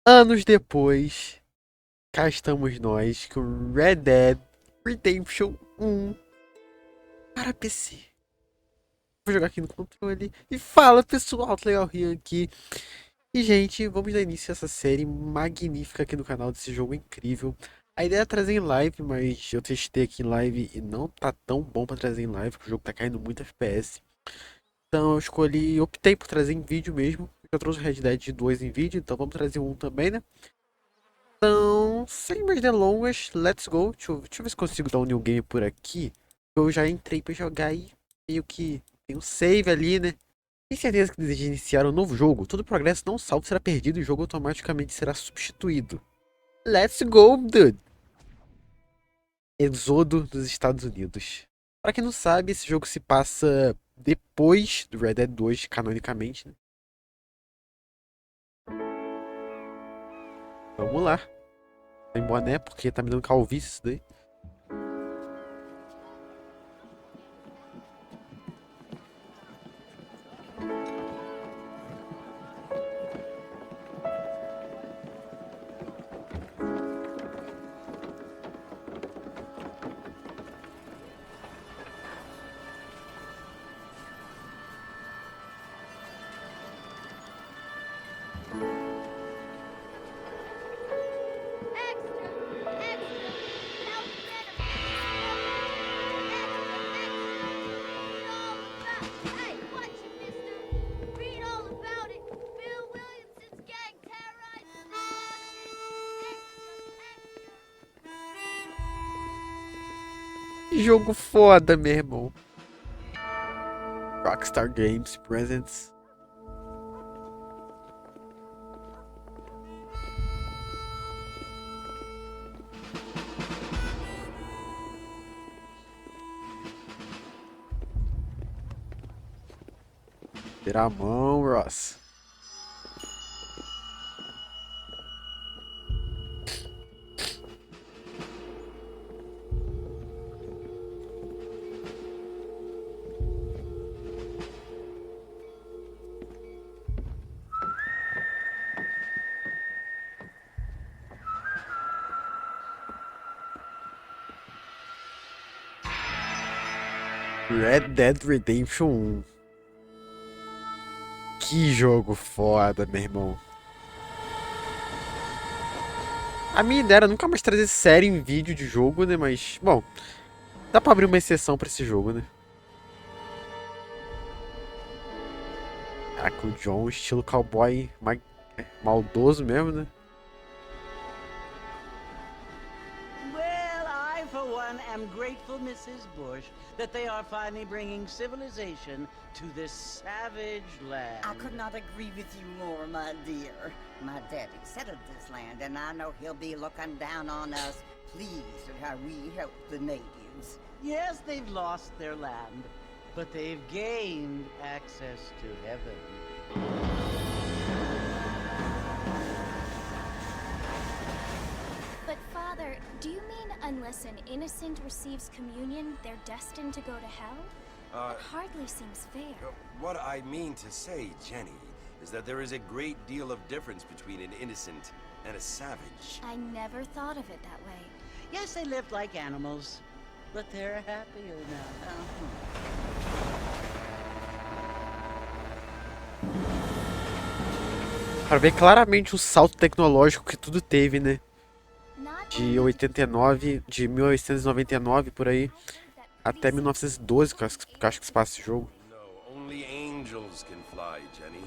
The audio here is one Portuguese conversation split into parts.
Anos depois, cá estamos nós com Red Dead Redemption 1 para PC. Vou jogar aqui no controle. E fala pessoal, que legal Rian aqui. E gente, vamos dar início a essa série magnífica aqui no canal desse jogo incrível. A ideia é trazer em live, mas eu testei aqui em live e não tá tão bom para trazer em live, porque o jogo tá caindo muito FPS. Então eu optei por trazer em vídeo mesmo. Eu trouxe o Red Dead 2 em vídeo, então vamos trazer um também, né? Então, sem mais delongas, let's go. Deixa eu ver se consigo dar um new game por aqui. Eu já entrei pra jogar e meio que tem um save ali, né? Tem certeza que deseja iniciar um novo jogo? Todo progresso não salvo será perdido e o jogo automaticamente será substituído. Let's go, dude! Êxodo dos Estados Unidos. Pra quem não sabe, esse jogo se passa depois do Red Dead 2, canonicamente, né? Vamos lá. Tem boné porque tá me dando calvície isso daí. Jogo foda, meu irmão. Rockstar Games presents. Tirar a mão, Ross. Red Dead Redemption 1. Que jogo foda, meu irmão. A minha ideia era nunca mais trazer série em vídeo de jogo, né? Mas, bom, dá pra abrir uma exceção pra esse jogo, né? Caraca, o John, estilo cowboy maldoso mesmo, né? Well, I, for one, am grateful, Mrs. Bush, that they are finally bringing civilization to this savage land. I could not agree with you more, my dear. My daddy settled this land, and I know he'll be looking down on us, pleased at how we help the natives. Yes, they've lost their land, but they've gained access to heaven. But Father, do you mean unless an innocent receives communion, they're destined to go to hell? That hardly seems fair. What I mean to say, Jenny, is that there is a great deal of difference between an innocent and a savage. I never thought of it that way. Yes, they lived like animals, but they're happier now. Pra ver claramente o salto tecnológico que tudo teve, né? Not De 89, de 1899 por aí, até 1912, que eu acho que se passa esse jogo. No, only angels can fly, Jenny.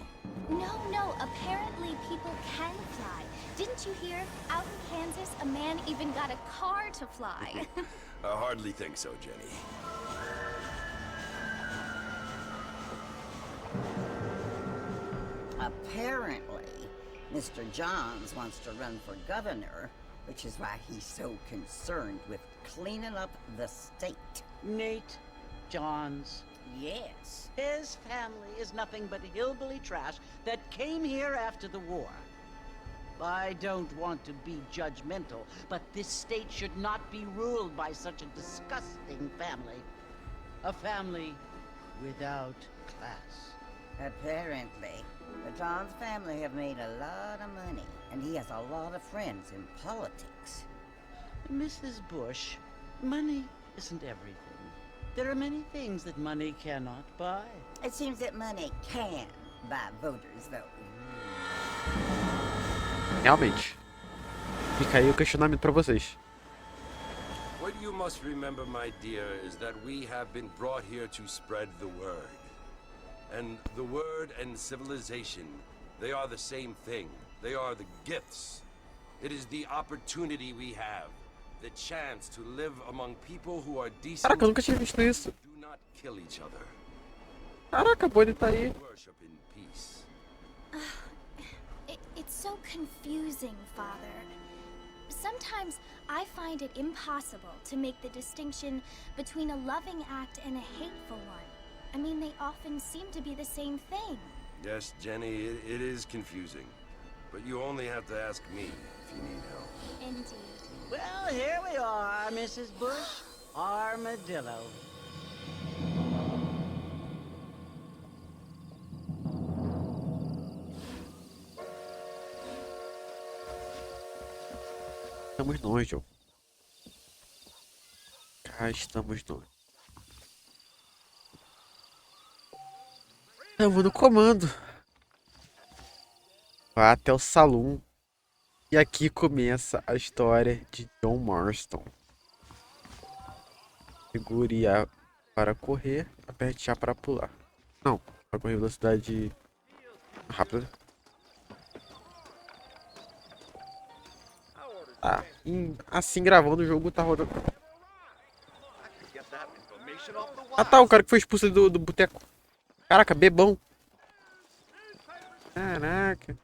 No, apparently people can fly. Didn't you hear? Out in Kansas, a man even got a car to fly. I hardly think so, Jenny. Apparently, Mr. Johns wants to run for governor, which is why he's so concerned with cleaning up the state. Nate Johns. Yes. His family is nothing but hillbilly trash that came here after the war. I don't want to be judgmental, but this state should not be ruled by such a disgusting family. A family without class. Apparently, the John's family have made a lot of money, and he has a lot of friends in politics. Mrs. Bush, money isn't everything. There are many things that money cannot buy. It seems that money can buy voters, though. Realmente. Fica aí o questionamento pra vocês. What you must remember, my dear, is that we have been brought here to spread the word. And the word and civilization, they are the same thing. They are the gifts. It is the opportunity we have, the chance to live among people who are decent. Caraca, eu nunca tinha visto isso. Do not kill each other. Caraca, pô, ele tá aí. Worship in peace. It's so confusing, Father. Sometimes I find it impossible to make the distinction between a loving act and a hateful one. I mean, they often seem to be the same thing. Yes, Jenny, it is confusing. But you only have to ask me if you need help. Indeed. Well, here we are, Mrs. Bush. Armadillo. Estamos nós, Joe. Cá estamos nós. Estamos no comando. Vá até o salão. E aqui começa a história de John Marston. Segure A para correr, aperte A para pular. Não, para correr velocidade rápida. Ah, assim gravando o jogo tá rodando. Ah tá, o cara que foi expulso do boteco. Caraca, bebão. Caraca.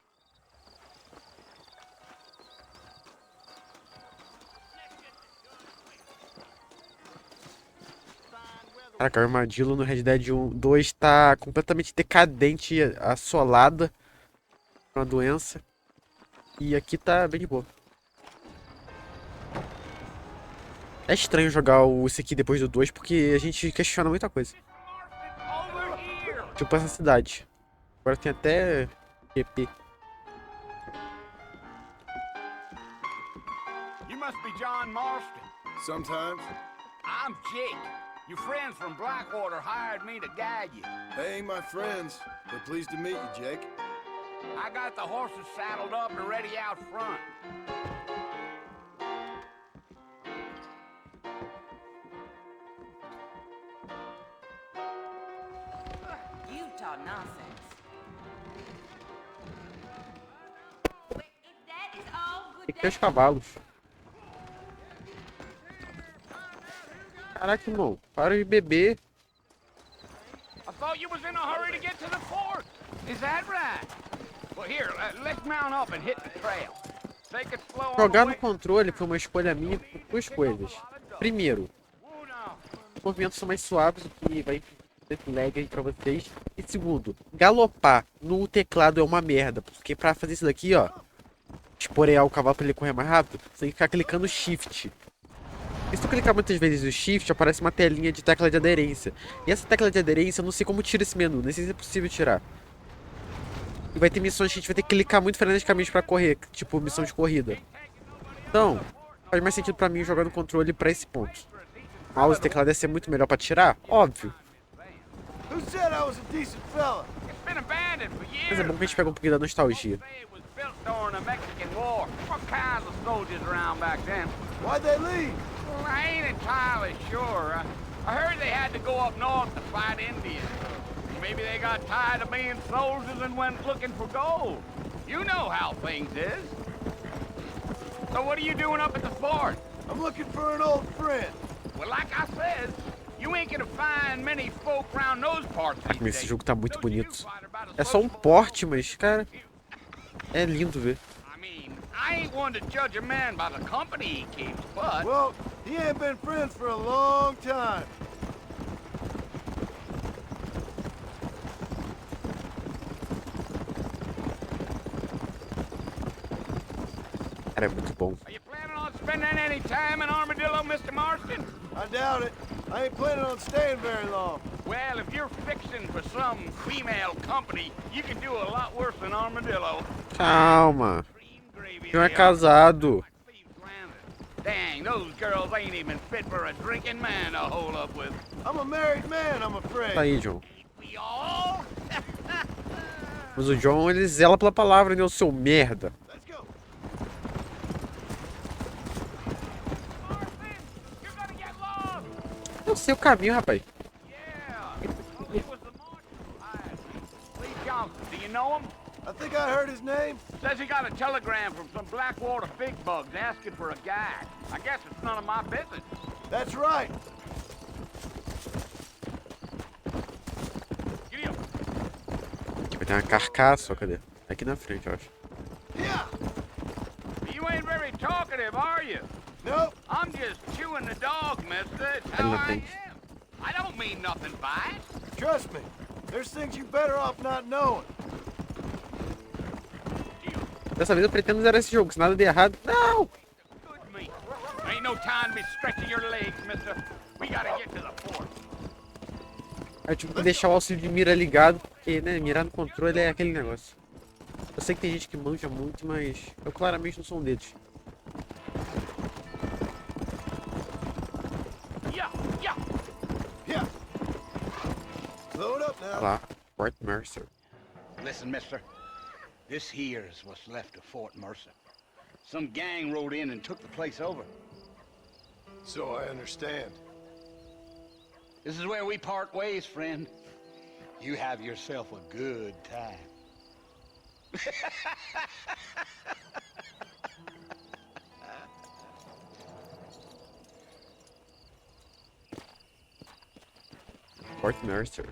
Caraca, o armadilho no Red Dead 2 tá completamente decadente, assolada por uma doença. E aqui tá bem de boa. É estranho jogar esse aqui depois do 2 porque a gente questiona muita coisa. Tipo essa cidade. Agora tem até GP. You must be John Marston. Sometimes. I'm Jake. Your friends from Blackwater hired me to guide you. They ain't my friends. But pleased to meet you, Jake. I got the horses saddled up and ready out front. Utah nonsense. Tem que ter os cavalos. Caraca, irmão. Para de beber. I thought you was in a hurry to get to the fort. Is that right? Well, here, let's mount up and hit the trail. Take it slow on Jogar the no way. controle foi uma escolha minha por duas coisas. Primeiro, os movimentos são mais suaves, o que vai ter lag aí pra vocês. E segundo, galopar no teclado é uma merda, porque pra fazer isso daqui, ó, esporear o cavalo pra ele correr mais rápido, você tem que ficar clicando Shift. E se tu clicar muitas vezes o Shift, aparece uma telinha de tecla de aderência. E essa tecla de aderência, eu não sei como tira esse menu, nem sei se é possível tirar. E vai ter missões que a gente vai ter que clicar muito freneticamente pra correr, tipo missão de corrida. Então, faz mais sentido pra mim jogar no controle pra esse ponto. Mouse e teclado ia ser muito melhor pra tirar? Óbvio. Who said I was a decent fella? It's been abandoned for years. Mas é bom que a gente pega um pouquinho da nostalgia. It was built during the Mexican War. What kinds of soldiers around back then? Why'd they leave? Well, I ain't entirely sure. I heard they had to go up north to fight Indians. Maybe they got tired of being soldiers and went looking for gold. You know how things is. So what are you doing up at the fort? I'm looking for an old friend. Well, like I said, you ain't gonna find many folk around those parts these Mas esse days. jogo tá muito Those you bonito. find about as É só um close- porte, mas, cara, é lindo ver. I mean, I ain't one to judge a man by the company he keeps, but... Well, he ain't been friends for a long time. Cara, é muito bom. Are you planning on spending any time in Armadillo, Mr. Marston? I doubt it. I ain't planning on staying very long. Well, if you're fixing for some female company, you can do a lot worse than armadillo. Calma. Cream gravy Não é they are. casado. Dang, those girls ain't even fit for a drinking man to hold up with. I'm a married man, I'm afraid. Tá aí, John. We all? Mas o John, ele zela pela palavra, né, o seu merda. Let's go. Marston, you're gonna get lost. Eu sei o caminho, rapaz. Yeah. Oh, it was the marshal. Lee Johnson, do you know him? I think I heard his name. Says he got a telegram from some Blackwater big bugs asking for a guide. I guess it's none of my business. That's right. Giddy up. Aqui vai ter uma carcaça, ó, cadê? Aqui na frente, eu acho. Yeah. You ain't very talkative, are you? Nope. I'm just chewing the dog, mister. It's how I Nothing. am. I don't mean nothing by it. Trust me. There's things you better off not knowing. Dessa vez eu pretendo zerar esse jogo, se nada der errado. Não! Good meat. Ain't no time to be stretching your legs, mister. We gotta get to the fort. Eu tive que deixar o auxílio de mira ligado, porque, né, mirar no controle é aquele negócio. Eu sei que tem gente que manja muito, mas eu claramente não sou um deles. Yeah, yeah. Yeah. Load up now. Olha lá, Fort Mercer. Listen, mister. This here is what's left of Fort Mercer. Some gang rode in and took the place over. So I understand. This is where we part ways, friend. You have yourself a good time. Fort Mercer.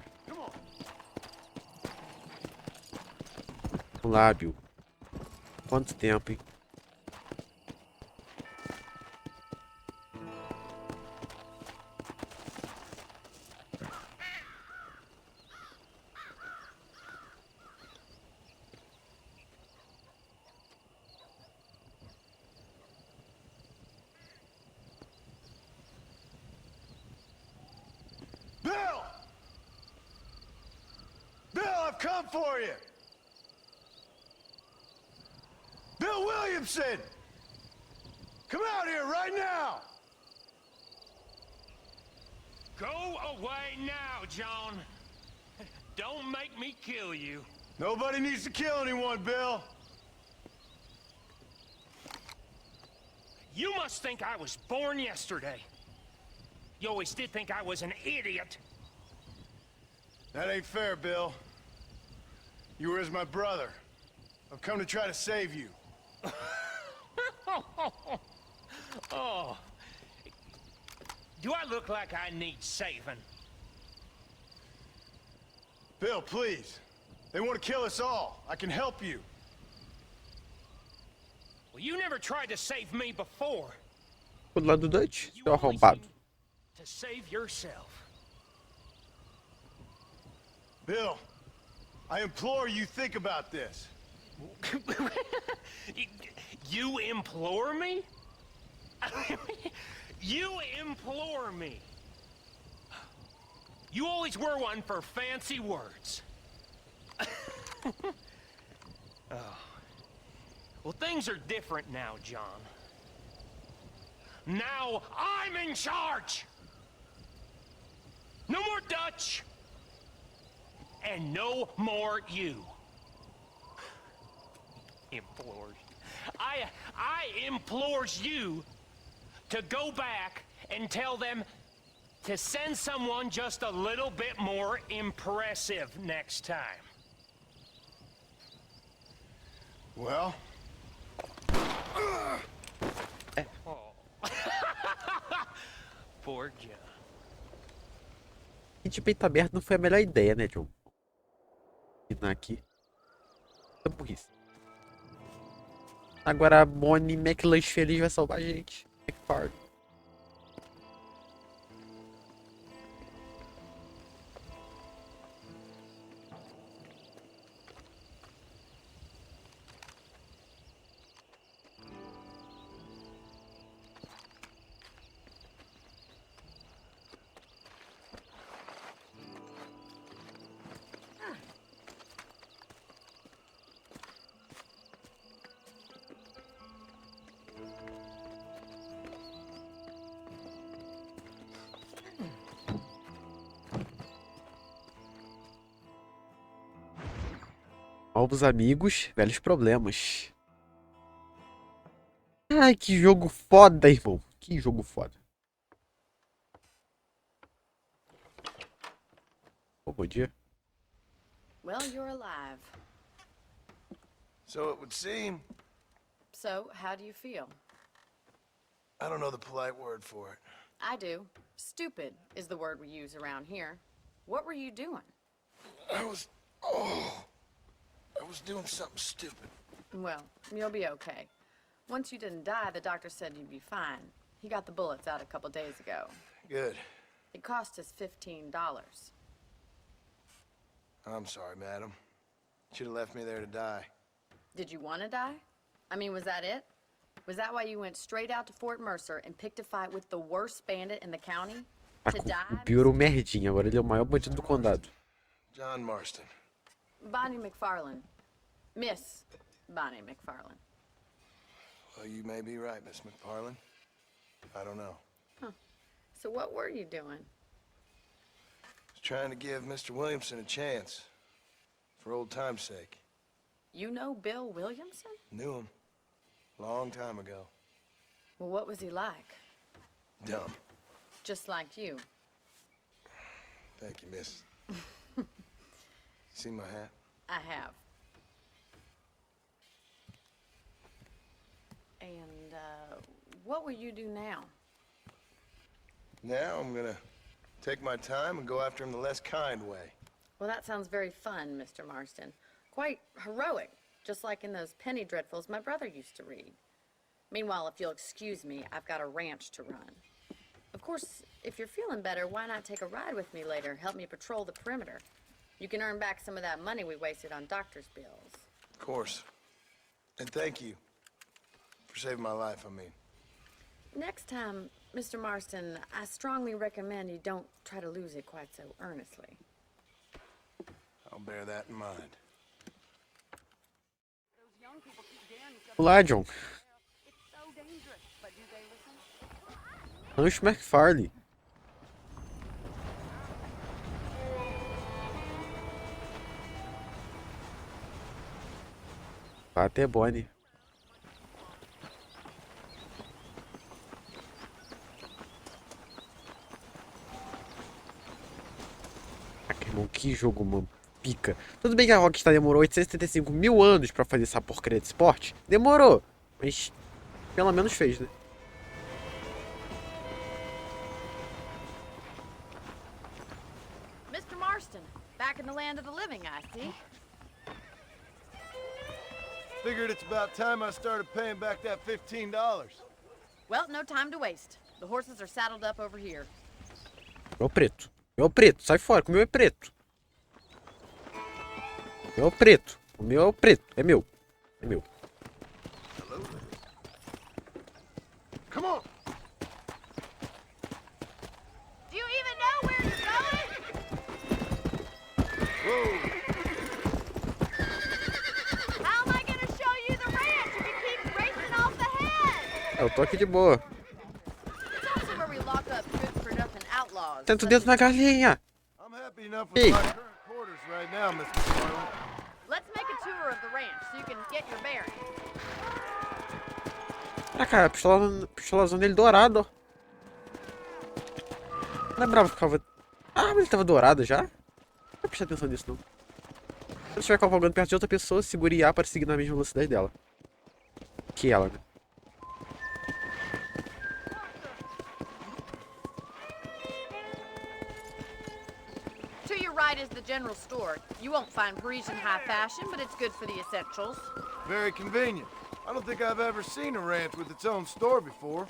Um lábio. Quanto tempo, hein? Bill! Bill, I've come for you! Bill Williamson! Come out here right now! Go away now, John. Don't make me kill you. Nobody needs to kill anyone, Bill. You must think I was born yesterday. You always did think I was an idiot. That ain't fair, Bill. You were as my brother. I've come to try to save you. Oh. Do I look like I need saving? Bill, please. They want to kill us all. I can help you. Well, you never tried to save me before. Do lado do Dutch, You seu always arrombado. seem to save yourself. Bill, I implore you think about this. You implore me? You implore me. You always were one for fancy words. Oh. Well, things are different now, John. Now I'm in charge. No more Dutch. And no more you. Implores. I implores you to go back and tell them to send someone just a little bit more impressive next time. Well, Oh. Poor John. E de peito aberto não foi a melhor ideia, né, John? Finar aqui. É burrice. Agora a Bonnie McLanche feliz vai salvar a gente. McFarlane. Novos amigos, velhos problemas. Ai, que jogo foda, irmão. Que jogo foda. Oh, bom dia. Well, you're alive. So it would seem. So, how do you feel? I don't know the polite word for it. I do. Stupid is the word we use around here. What were you doing? I was doing something stupid. Well, you'll be okay. Once you didn't die, the doctor said you'd be fine. He got the bullets out a couple days ago. Good. It cost us $15. I'm sorry, madam. Should have left me there to die. Did you want to die? I mean, was that it? Was that why you went straight out to Fort Mercer and picked a fight with the worst bandit in the county? Ah, To die? piorou merdinha. Agora ele é o maior bandido do condado. John Marston. Bonnie McFarlane. Miss Bonnie McFarlane. Well, you may be right, Miss McFarlane. I don't know. So what were you doing? I was trying to give Mr. Williamson a chance. For old time's sake. You know Bill Williamson? Knew him. Long time ago. Well, what was he like? Dumb. Just like you. Thank you, miss. See my hat? I have. And, what will you do now? Now I'm gonna take my time and go after him the less kind way. Well, that sounds very fun, Mr. Marston. Quite heroic, just like in those penny dreadfuls my brother used to read. Meanwhile, if you'll excuse me, I've got a ranch to run. Of course, if you're feeling better, why not take a ride with me later? Help me patrol the perimeter. You can earn back some of that money we wasted on doctor's bills. Of course. And thank you. For saving my life, I mean. Next time, Mr. Marston, I strongly recommend you don't try to lose it quite so earnestly. I'll bear that in mind. Olá, John. Rancho McFarlane. Vai até Bonnie. Caraca, irmão, que jogo, mano. Pica. Tudo bem que a Rockstar demorou 875 mil anos pra fazer essa porcaria de esporte. Demorou. Mas pelo menos fez, né? Mr. Marston, back in the land of the living, I see. Figured it's about time I started paying back that $15. Well, no time to waste. The horses are saddled up over here. Meu preto. Meu preto. Sai fora, que o meu é preto. Meu é o preto. O meu é o preto. É meu. É meu. Come on! Do you even know where you're going? Whoa! How am I gonna show you the ranch if you keep racing off ahead? Eu tô aqui de boa. It's also where we lock up good for nothing outlaws. Tenta o dedo na galinha. I'm happy enough with Hey. my current quarters right now, Mr. McFarlane. Let's make a tour of the ranch so you can get your bearings. Ah, cara, a pistolazão dele dourado, ó. Não lembrava que ficava... Ah, mas ele tava dourado já? Não prestei atenção nisso, não. Quando estiver cavalgando perto de outra pessoa, segure A para seguir na mesma velocidade dela. Que ela, né? To your right is the general store. You won't find Parisian high fashion, but it's good for the essentials. Very convenient. I don't think I've ever seen a ranch with its own store before.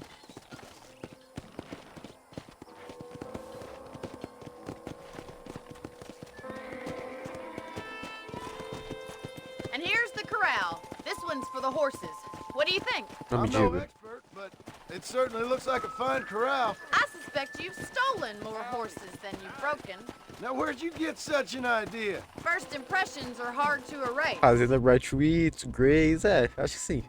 And here's the corral. This one's for the horses. What do you think? Não me I'm no diga. expert, but it certainly looks like a fine corral. I suspect you've stolen more horses than you've broken. Now, where'd you get such an idea? First impressions are hard to erase. Fazenda Bright Wheat, Grays, é, acho que sim.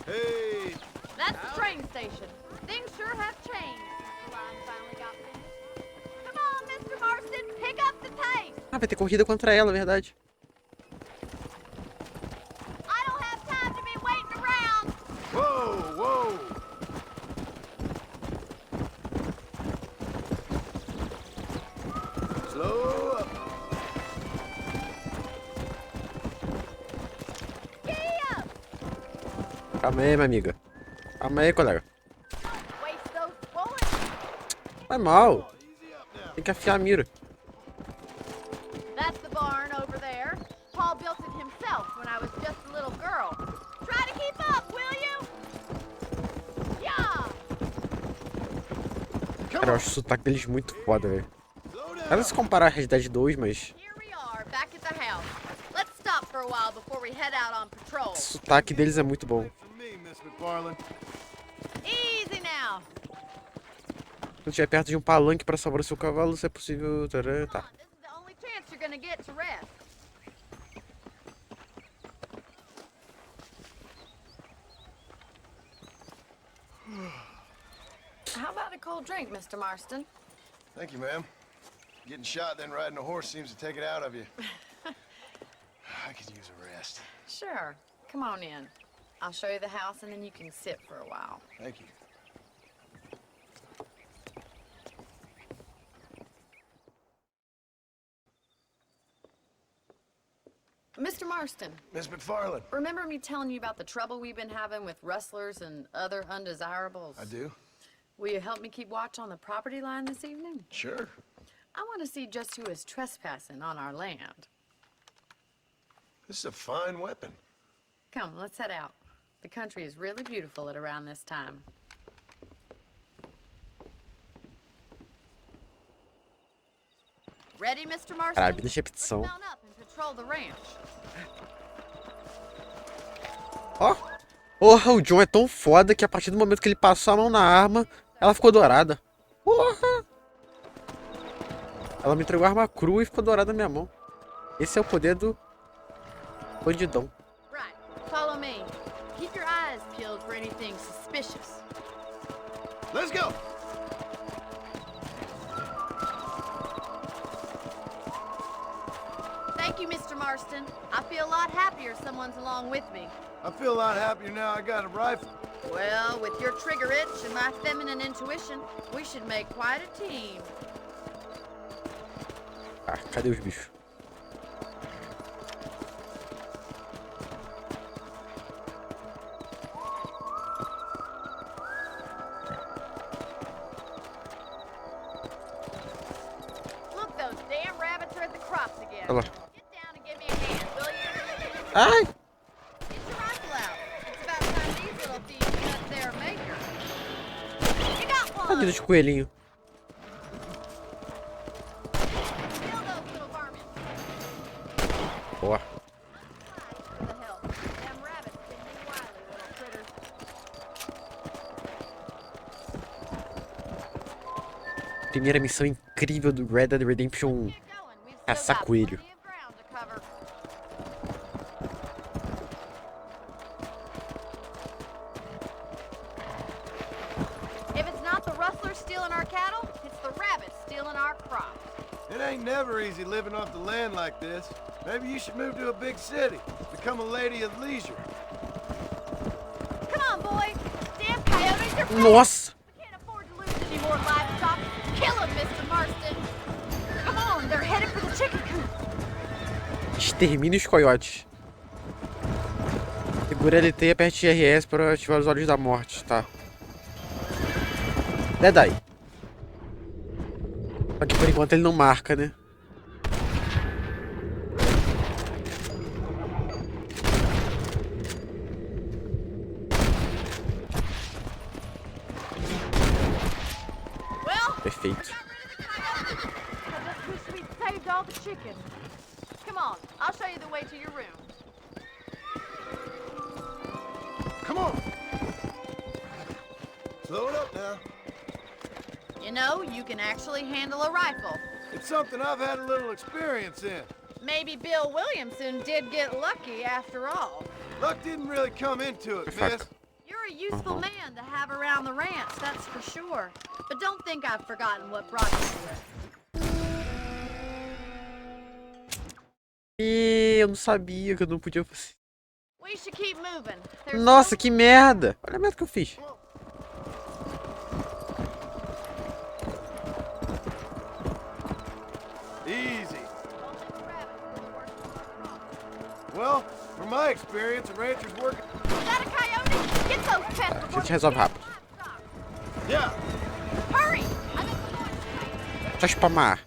Hey, That's the train station. Things sure have changed since the line finally got finished. Come on, Mr. Marston, pick up the pace. Ah, vai ter corrida contra ela, verdade. I don't have time to be waiting around. Whoa, whoa! Slow up. Calma aí, minha amiga. Calma aí, colega. Waste those bullets. Vai mal. Tem que afiar a mira. That's the barn over there. Paul built it himself when I was just a little girl. Try to keep up, will you? Yeah. Cara, eu acho o sotaque deles muito foda, velho. Nada se comparar a Red Dead 2, mas Here we are, back at the house. Let's stop for a while before we head out on patrol. o sotaque deles é muito bom. For me, Miss McFarland. Easy now. Quando estiver perto de um palanque para salvar o seu cavalo, se é possível... Tarã, tá. This is the only chance you're gonna get to rest. How about a cold drink, Mr. Marston? Thank you, ma'am. Getting shot, then riding a horse seems to take it out of you. I could use a rest. Sure. Come on in. I'll show you the house, and then you can sit for a while. Thank you. Mr. Marston, Miss McFarland. remember me telling you about the trouble we've been having with rustlers and other undesirables? I do. Will you help me keep watch on the property line this evening? Sure. I want to see just who is trespassing on our land. This is a fine weapon. Come, let's head out. The country is really beautiful at around this time. Ready, Mr. Marston? Caralho, deixa a Let's repetição. mount up and patrol the ranch. Ó. Porra, o John é tão foda que a partir do momento que ele passou a mão na arma, ela ficou dourada. Porra! Ela me entregou a arma crua e ficou dourada na minha mão. Esse é o poder do bandidão. Right. Follow me. Keep your eyes peeled for anything suspicious. Let's go! Thank you, Mr. Marston. I feel a lot happier someone's along with me. I feel a lot happier now I got a rifle. Well, with your trigger itch and my feminine intuition, we should make quite a team. Ah, cadê os bichos? Look, those damn rabbits are at the crops again. Olha lá. Get down and give me a hand, will you? Ai! Get your rifle out. It's about time these little thieves cut their maker. You got one! Tadinho de coelhinho. Kill those little varmints. Boa. For the help. Them rabbits can be wily little critters. Primeira missão incrível do Red Dead Redemption 1. Get going. We've still Caçar got coelho. plenty of ground to cover. If it's not the rustlers stealing our cattle, it's the rabbits stealing our crops. It ain't never easy living off the land like this. Maybe you should move to a big city. Become a lady of leisure. Come on, boys. Damn coyotes are fast. Nossa! We can't afford to lose any more livestock. Kill them, Mr. Marston. Come on, they're headed for the chicken coop. Extermine os coiotes. Segura LT e aperte RS para ativar os olhos da morte, tá? Dead Eye. Só que por enquanto ele não marca, né? Well, Perfeito. got rid of the coyotes. I just wish we'd saved all the chicken. Come on, I'll show you the way to your room. Come on! Slow it up now. You know, you can actually handle a rifle. It's something I've had a little experience in. Maybe Bill Williamson did get lucky after all. Luck didn't really come into it, Fuck. miss. You're a useful man to have around the ranch, that's for sure. But don't think I've forgotten what brought you here. E eu não sabia que eu não podia... We should keep moving. There's Nossa, que merda! Olha a merda que eu fiz. Easy. Well, from my experience, a rancher's working. Is that a coyote? Get those pests A before gente resolve rápido. Yeah. Hurry! Só spamar.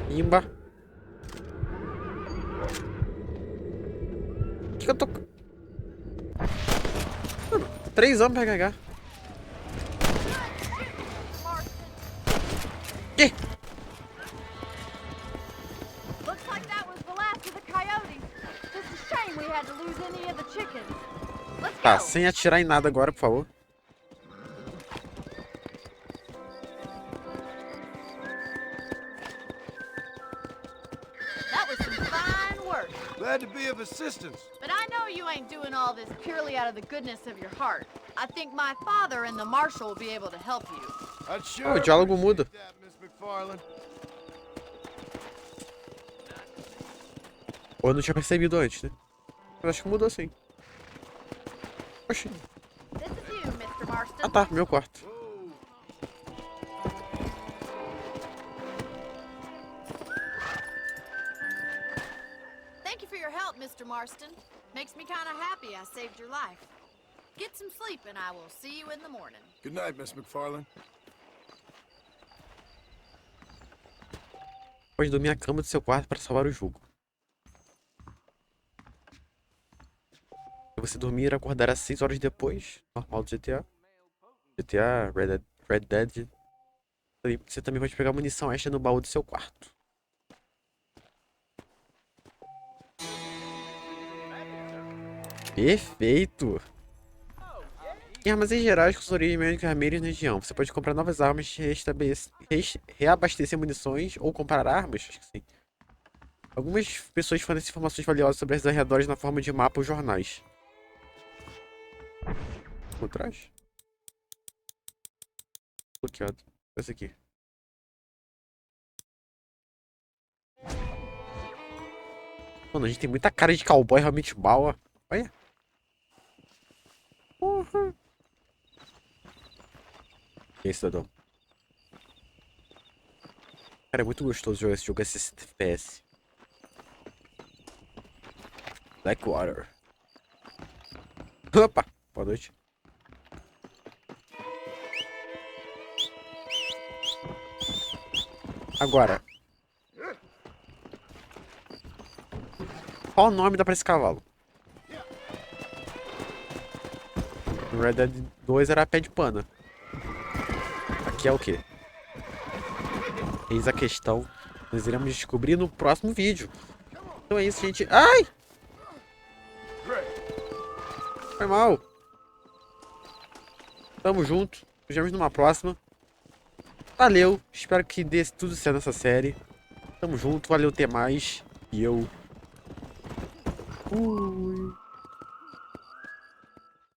Imba. O que eu tô... Mano, 3 anos pra carregar. Que? Looks like that was the last of the coyotes. Just a shame we had to lose any of the chickens. Let's Tá, go. sem atirar em nada agora, por favor. That was some fine work. Glad to be of assistance. But I know you ain't doing all this purely out of the goodness of your heart. I think my father and the marshal will be able to help you. I'd sure Oh, o diálogo muda. appreciate that, Miss McFarland. Ou eu não tinha percebido antes, né? Mas acho que mudou sim. Oxi. This is you, Mr. Marston. Ah tá, meu quarto. Thank you for your help, Mr. Marston. Makes me kind of happy I saved your life. Get some sleep and I will see you in the morning. Good night, Miss McFarland. Pode dormir na cama do seu quarto para salvar o jogo. Se você dormir e acordar às 6 horas depois, normal do GTA. GTA, Red Dead. Você também pode pegar munição extra no baú do seu quarto. Perfeito! Em armazéns gerais com os originalmente vermelhos na região, você pode comprar novas armas, reabastecer munições ou comprar armas, acho que sim. Algumas pessoas fornecem informações valiosas sobre os arredores na forma de mapa ou jornais. Por trás? Bloqueado. Esse aqui. Mano, a gente tem muita cara de cowboy realmente mal, ó. Olha. Porra. E aí, cidadão? Cara, é muito gostoso jogar esse jogo FPS. Blackwater. Opa! Boa noite. Agora. Qual o nome dá pra esse cavalo? No Red Dead 2 era pé de pana. Aqui é o quê? Eis a questão. Nós iremos descobrir no próximo vídeo. Então é isso, gente. Ai! Foi mal. Tamo junto. Nos vemos numa próxima. Valeu. Espero que dê tudo certo nessa série. Tamo junto. Valeu, até mais. E eu... Fui.